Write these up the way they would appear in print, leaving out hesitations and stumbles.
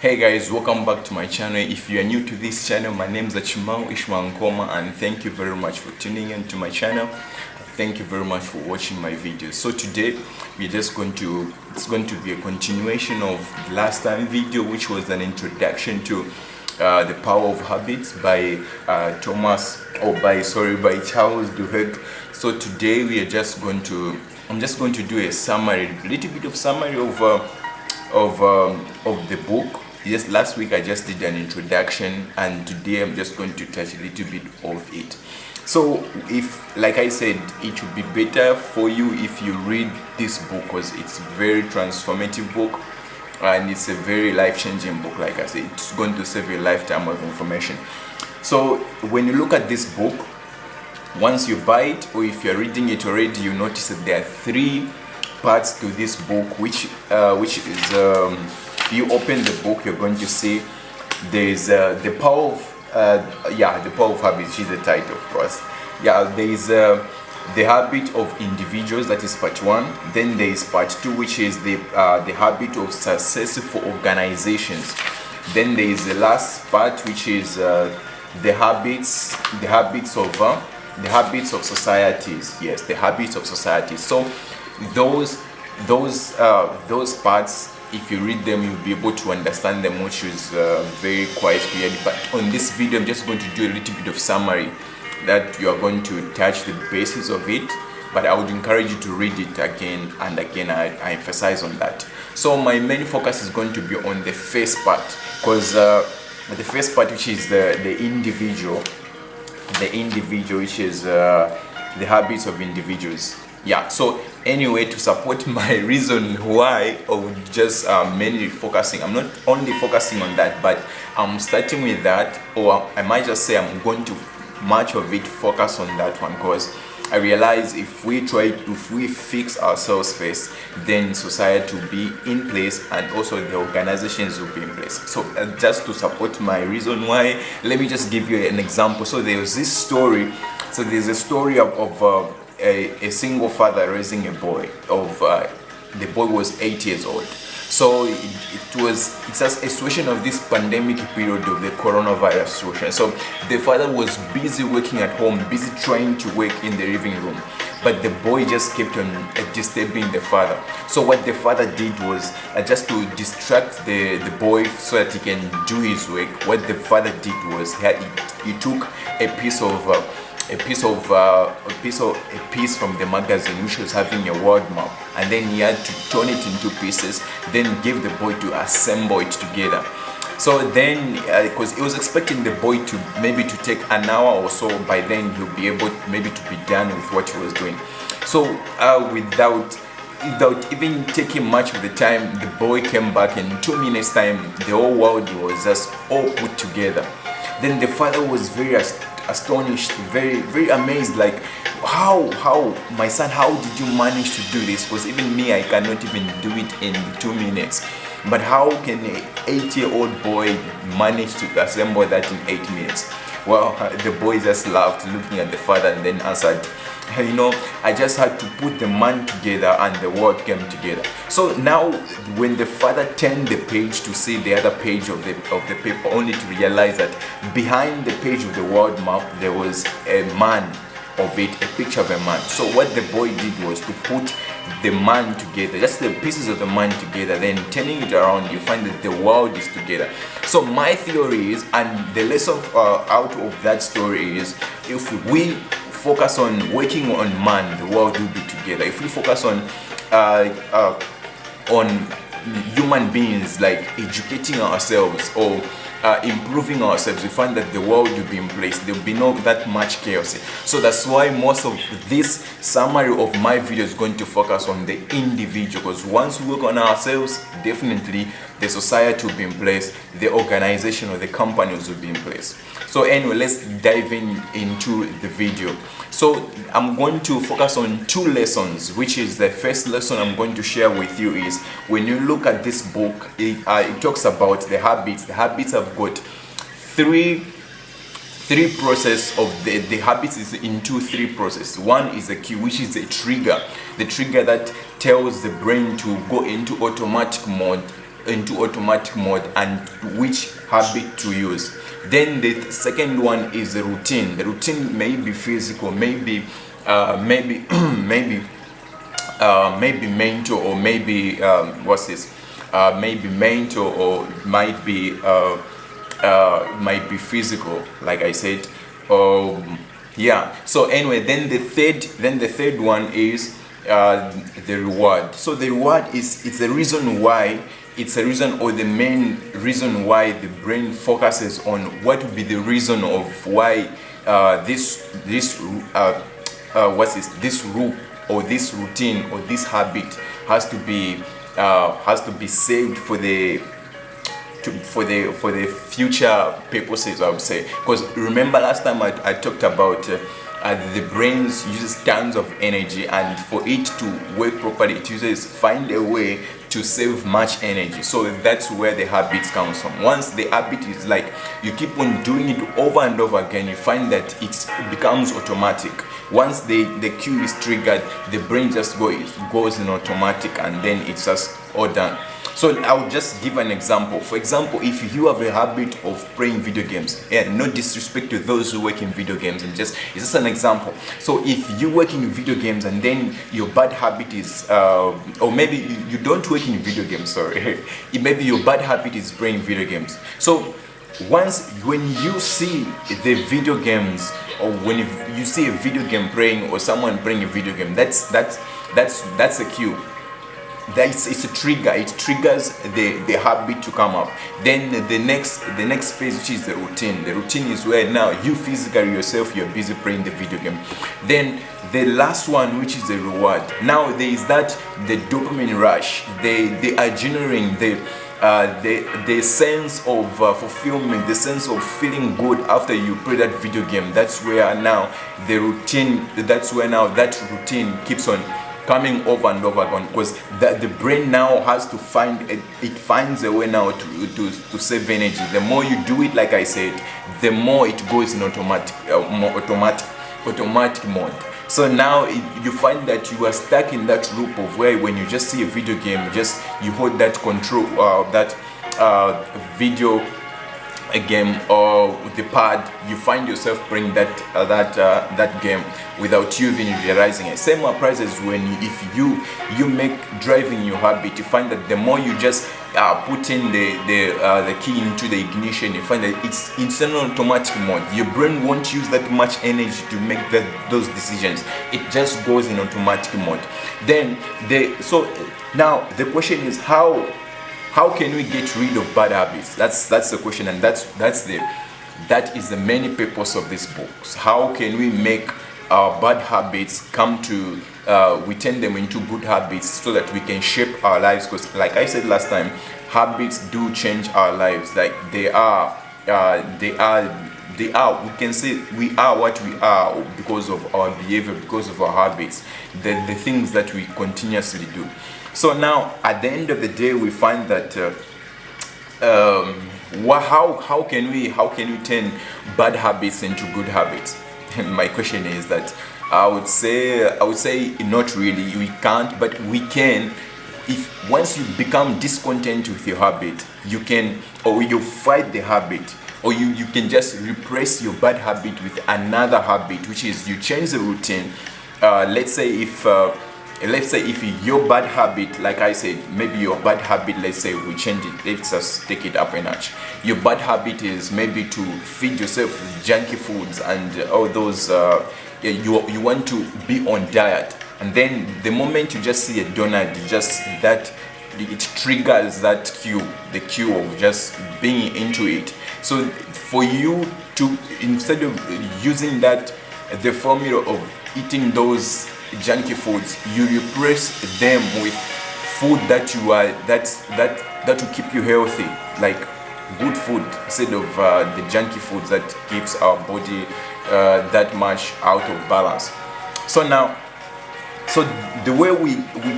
Hey guys, welcome back to my channel. If you are new to this channel, my name is Achimau Ishmael Nkoma, and thank you very much for tuning in to my channel. Thank you very much for watching my videos. So today it's going to be a continuation of the last time video, which was an introduction to The Power of Habits by by Charles Duhigg. So today I'm just going to do a summary, a little bit of summary of the book. Yes, last week I just did an introduction, and today I'm just going to touch a little bit of it. So if, like I said, it would be better for you if you read this book, because it's a very transformative book and it's a very life-changing book. Like I said, it's going to save you a lifetime of information. So when you look at this book, once you buy it, or if you're reading it already, you notice that there are three parts to this book, which is if you open the book, you're going to see there's the power of habits, which is the title, of course. There is the habit of individuals, that is part one. Then there is part two, which is the habit of successful organizations. Then there is the last part, which is the habits of societies. Yes, the habits of societies. So those parts, if you read them, you'll be able to understand them, which is very quite clearly. But on this video, I'm just going to do a little bit of summary that you are going to touch the basis of it. But I would encourage you to read it again and again. I emphasize on that. So my main focus is going to be on the first part, because the first part, which is the individual, which is the habits of individuals. So anyway, to support my reason why of just mainly focusing, I'm not only focusing on that, but I'm starting with that, or I might just say I'm going to much of it focus on that one, because I realize if we fix ourselves first, then society will be in place and also the organizations will be in place. So just to support my reason why, let me just give you an example. So there's this story. So there's a story of a single father raising a boy. The boy was 8 years old. So it's a situation of this pandemic period of the coronavirus situation. So the father was busy working at home, busy trying to work in the living room, but the boy just kept on disturbing the father. So what the father did was just to distract the boy so that he can do his work. What the father did was he took a piece from the magazine, which was having a world map, and then he had to turn it into pieces, then give the boy to assemble it together. So then, because he was expecting the boy to take an hour or so, by then he'll be able maybe to be done with what he was doing. So without even taking much of the time, the boy came back, and in 2 minutes time the whole world was just all put together. Then the father was very astonished, very, very amazed, like, how my son, how did you manage to do this? Because even me, I cannot even do it in 2 minutes. But how can an 8-year-old boy manage to assemble that in 8 minutes? Well, the boy just laughed, looking at the father, and then answered, I just had to put the man together and the word came together. So now when the father turned the page to see the other page of the paper, only to realize that behind the page of the world map there was a man of it, a picture of a man. So what the boy did was to put the man together, just the pieces of the man together, then turning it around, you find that the world is together. So my theory is, and the lesson out of that story is, if we focus on working on man, the world will be together. If we focus on human beings, like educating ourselves or improving ourselves, we find that the world will be in place. There will be not that much chaos. So that's why most of this summary of my video is going to focus on the individual, because once we work on ourselves, definitely the society will be in place, the organization or the companies will be in place. So anyway, let's dive into the video. So I'm going to focus on two lessons, which is the first lesson I'm going to share with you is, when you look at this book, it talks about the habits. The habits have got three process of the habits is into three process. One is the key, which is the trigger that tells the brain to go into automatic mode into automatic mode and which habit to use. Then the second one is the routine. The routine may be physical, maybe maybe mental, or maybe maybe mental, or might be physical, like I said. Yeah. So anyway, then the third one is the reward. So the reward it's the reason why. It's a reason, or the main reason why the brain focuses on what would be the reason of why this rule, or this routine, or this habit has to be saved for the future purposes, I would say. Because remember last time I talked about the brain uses tons of energy, and for it to work properly, it find a way to save much energy. So that's where the habit comes from. Once the habit is like you keep on doing it over and over again, you find that it becomes automatic. Once the cue is triggered, the brain just goes in automatic, and then it's just all done. So I'll just give an example. For example, if you have a habit of playing video games, no disrespect to those who work in video games, it's just an example. So if you work in video games and then your bad habit is, or maybe you don't work in video games, sorry, maybe your bad habit is playing video games. So when you see the video games, or when you see a video game playing, or someone playing a video game, that's a cue. It's a trigger. It triggers the habit to come up. Then the next phase, which is the routine. The routine is where now you physically yourself, you're busy playing the video game. Then the last one, which is the reward. Now there is that the dopamine rush. They are generating the sense of fulfillment, the sense of feeling good after you play that video game. That's where now the routine. That's where now that routine keeps on coming over and over again, because the brain now has to finds a way now to save energy. The more you do it, like I said, the more it goes in automatic mode. So now you find that you are stuck in that loop of where when you just see a video game, you hold that control, video a game or the pad, you find yourself playing that game without you even realizing it. Same applies as if you make driving your habit. You find that the more you just put in the key into the ignition, you find that it's in automatic mode. Your brain won't use that much energy to make those decisions. It just goes in automatic mode. Then so now the question is how can we get rid of bad habits? That's the question, and that is the main purpose of this book. So how can we make our bad habits we turn them into good habits, so that we can shape our lives? Because like I said last time, habits do change our lives. Like they are we can say we are what we are because of our behavior, because of our habits, the things that we continuously do. So now at the end of the day, we find that how can we turn bad habits into good habits? My question is that I would say not really. We can't, but we can. If once you become discontent with your habit, you can, or you fight the habit, or you can just replace your bad habit with another habit, which is you change the routine. Let's say if your bad habit, like I said, maybe your bad habit, let's say we change it, let's just take it up a notch. Your bad habit is maybe to feed yourself junky foods and all those, you want to be on diet, and then the moment you just see a donut, it triggers that the cue of just being into it. So for you to, instead of using the formula of eating those junky foods, you replace them with food that will keep you healthy, like good food, instead of the junky foods that keeps our body that much out of balance. So now, the way we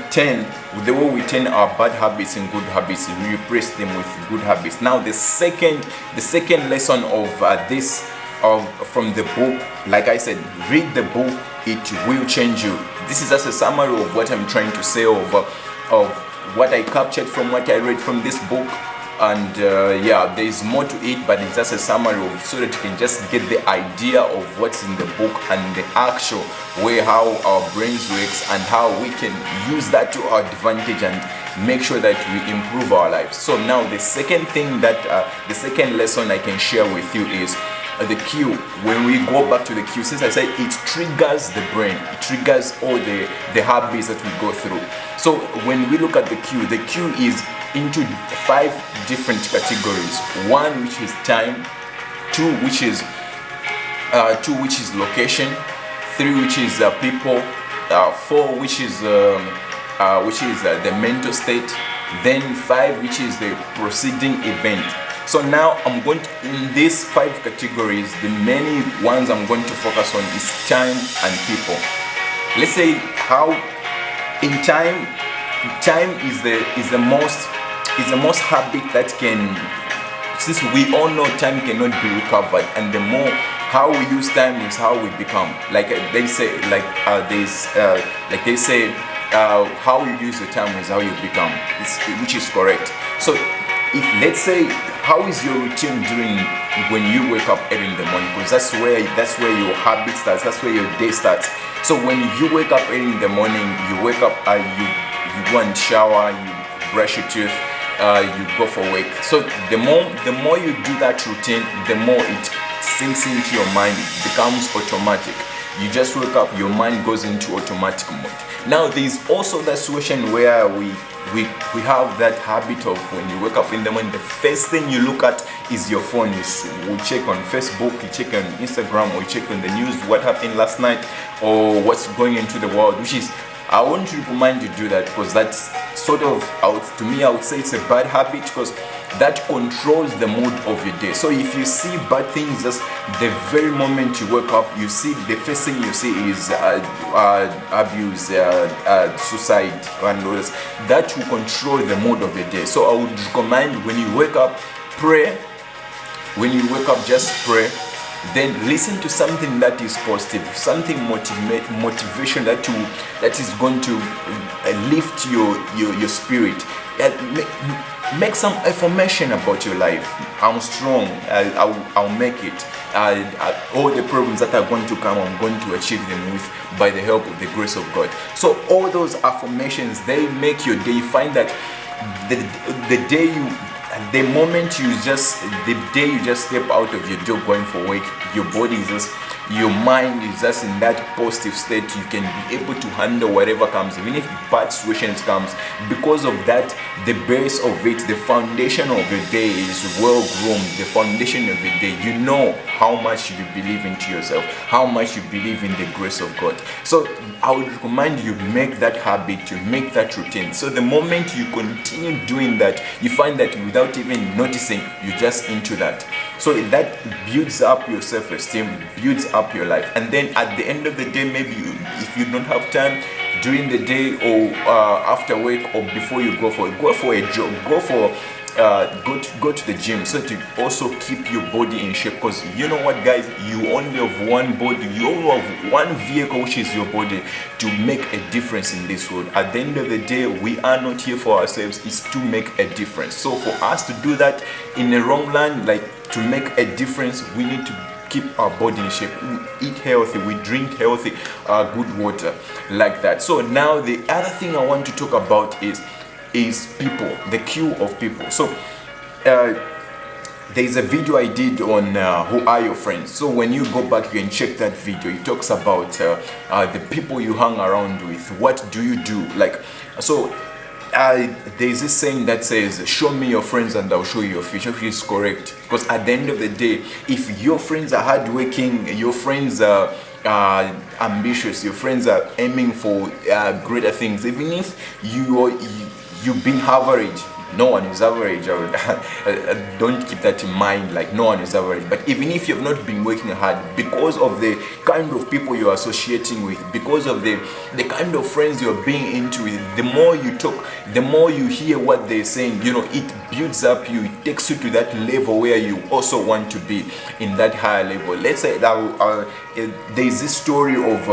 turn our bad habits into good habits, we replace them with good habits. Now the second lesson of this from the book, like I said, read the book. It will change you. This is just a summary of what I'm trying to say of what I captured from what I read from this book. And yeah, there is more to it, but it's just a summary of, so that you can just get the idea of what's in the book and the actual way how our brains works and how we can use that to our advantage and make sure that we improve our lives. So now the second thing that the second lesson I can share with you is the cue. When we go back to the cue, since I said it triggers the brain, it triggers all the habits that we go through. So when we look at the cue is into 5 different categories. 1, which is time. 2, which is location. 3, which is people. 4, which is the mental state. Then 5, which is the proceeding event. So now I'm going to, in these 5 categories, the many ones I'm going to focus on is time and people. Let's say how in time is the most habit that can, since we all know time cannot be recovered, and the more how we use time is how we become. Like they say, how you use the time is how you become, which is correct. So if, let's say, how is your routine during when you wake up early in the morning? Because that's where your habit starts, that's where your day starts. So when you wake up early in the morning, you wake up, you go and shower, you brush your teeth, you go for work. So the more you do that routine, the more it sinks into your mind, it becomes automatic. You just wake up, your mind goes into automatic mode. Now there's also that situation where we have that habit of, when you wake up in the morning, the first thing you look at is your phone. You check on Facebook, you check on Instagram, or you check on the news what happened last night or what's going into the world, which is, I want to recommend you do that, because that's sort of, to me, I would say it's a bad habit, because that controls the mood of your day. So if you see bad things, just the very moment you wake up, you see, the first thing you see is abuse, suicide, and all this. That will control the mood of the day. So I would recommend, when you wake up, pray. When you wake up, just pray. Then listen to something that is positive, something motivation that is going to lift your spirit. Make some affirmation about your life. I'm strong. I'll make it. All the problems that are going to come, I'm going to achieve them by the help of the grace of God. So all those affirmations, they make your day. You find that the moment you just step out of your door going for work, your body is just, your mind is just in that positive state. You can be able to handle whatever comes, even if bad situations comes. Because of that, the base of it, the foundation of your day is well groomed. The foundation of your day, you know how much you believe into yourself, how much you believe in the grace of God. So I would recommend you make that habit, you make that routine. So the moment you continue doing that, you find that without even noticing, you're just into that. So that builds up your self-esteem, builds up your life. And then at the end of the day, maybe if you don't have time during the day, or after work, or before you go for a jog, go to the gym, so to also keep your body in shape. Because you know what, guys, you only have one body, you only have one vehicle, which is your body, to make a difference in this world. At the end of the day, we are not here for ourselves, it's to make a difference. So for us to do that in the wrong line, like to make a difference, we need to keep our body in shape. We eat healthy, we drink healthy, good water, like that. So now the other thing I want to talk about is people, the cue of people. So there's a video I did on who are your friends. So when you go back, you can check that video. It talks about the people you hang around with. What do you do? Like, so there's this saying that says, show me your friends and I'll show you your future, which is correct. Because at the end of the day, if your friends are hardworking, your friends are ambitious, your friends are aiming for greater things, even if you've been average, no one is average. Don't keep that in mind, like no one is average. But even if you've not been working hard, because of the kind of people you're associating with, because of the kind of friends you're being into, the more you talk, the more you hear what they're saying, you know, it builds up you, it takes you to that level where you also want to be in that higher level. Let's say that there's this story of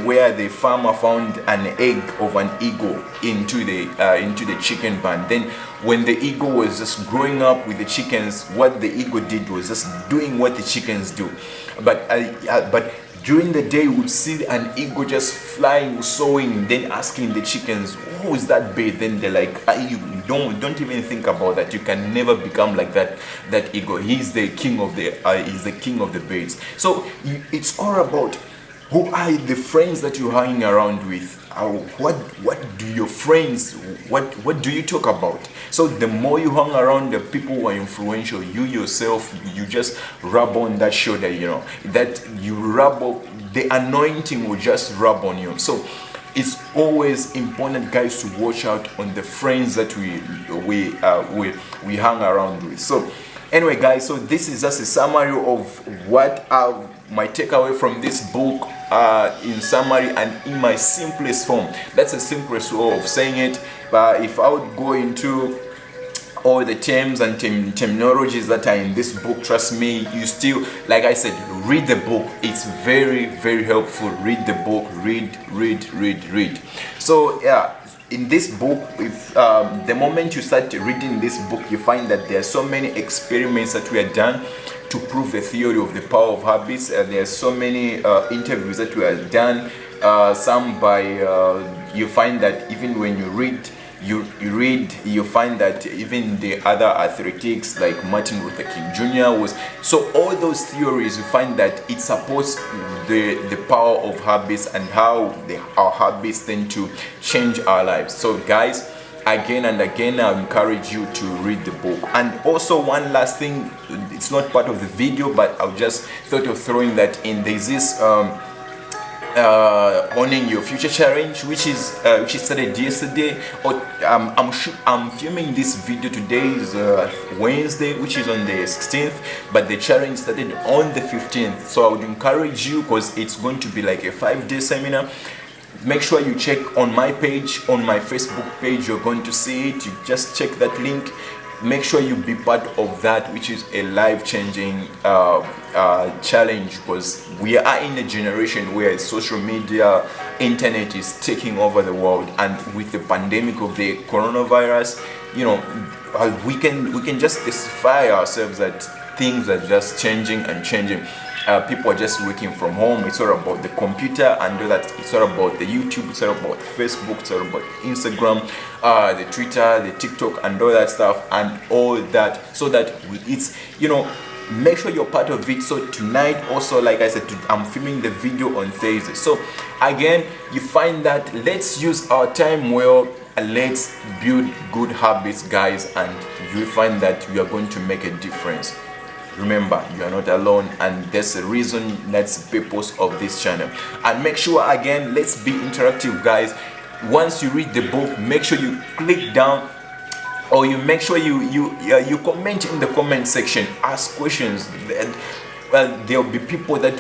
where the farmer found an egg of an eagle into the chicken barn. Then when the eagle was just growing up with the chickens, what the eagle did was just doing what the chickens do. But during the day, we would see an eagle just flying, soaring, then asking the chickens, "Who is that bird?" Then they're like, "You don't even think about that. You can never become like that eagle. He's the king of the birds." So it's all about who are the friends that you're hanging around with. What do your friends, what do you talk about? So the more you hang around the people who are influential, you yourself, you just rub on that shoulder, that you rub up, the anointing will just rub on you. So it's always important, guys, to watch out on the friends that we hang around with. So anyway, guys, so this is just a summary of what my takeaway from this book, in summary and in my simplest form. That's the simplest way of saying it. But if I would go into all the terms and terminologies that are in this book, trust me, you still, like I said, read the book. It's very, very helpful. Read the book. Read. So yeah, in this book, if the moment you start reading this book, you find that there are so many experiments that were done to prove the theory of the power of habits. There are so many interviews that were done, some by you find that even when you read, you find that even the other athletics like Martin Luther King Jr. was. So all those theories, you find that it supports the power of habits and how our habits tend to change our lives. So guys, again and again, I encourage you to read the book. And also one last thing, it's not part of the video, but I just thought of throwing that in. There's this owning your future challenge, which started yesterday. Or I'm filming this video, today is Wednesday, which is on the 16th, but the challenge started on the 15th. So I would encourage you, because it's going to be like a 5-day seminar. Make sure you check on my page, on my Facebook page, you're going to see it. You just check that link. Make sure you be part of that, which is a life-changing challenge, because we are in a generation where social media, internet is taking over the world, and with the pandemic of the coronavirus, we can just testify ourselves that things are just changing. People are just working from home. It's all about the computer and all that. It's all about the YouTube. It's all about Facebook. It's all about Instagram, the Twitter, the TikTok, and all that stuff, and all that. So that make sure you're part of it. So tonight, also, like I said, I'm filming the video on Thursday. So again, you find that let's use our time well. Let's build good habits, guys, and you find that we are going to make a difference. Remember, you are not alone, and there's a reason. That's the purpose of this channel. And make sure, again, let's be interactive, guys. Once you read the book, make sure you click down, or you make sure you comment in the comment section. Ask questions. Well, there will be people that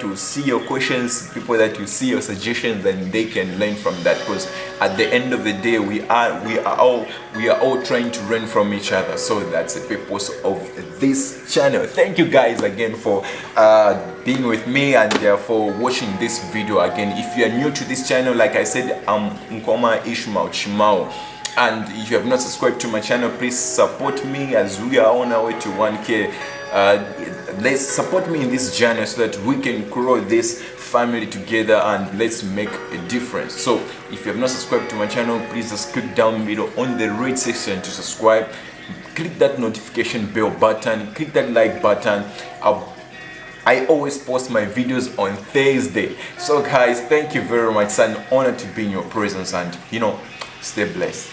will see your questions, people that will see your suggestions, and they can learn from that. Because at the end of the day, we are all trying to learn from each other. So that's the purpose of this channel. Thank you guys again for being with me and for watching this video. Again, if you are new to this channel, like I said, I'm Nkoma Ishmael Chimao. And if you have not subscribed to my channel, please support me as we are on our way to 1K. Let's support me in this journey so that we can grow this family together, and let's make a difference. So if you have not subscribed to my channel, please just click down below on the red section to subscribe. Click that notification bell button, click that like button. I always post my videos on Thursday. So guys, thank you very much. It's an honor to be in your presence, and stay blessed.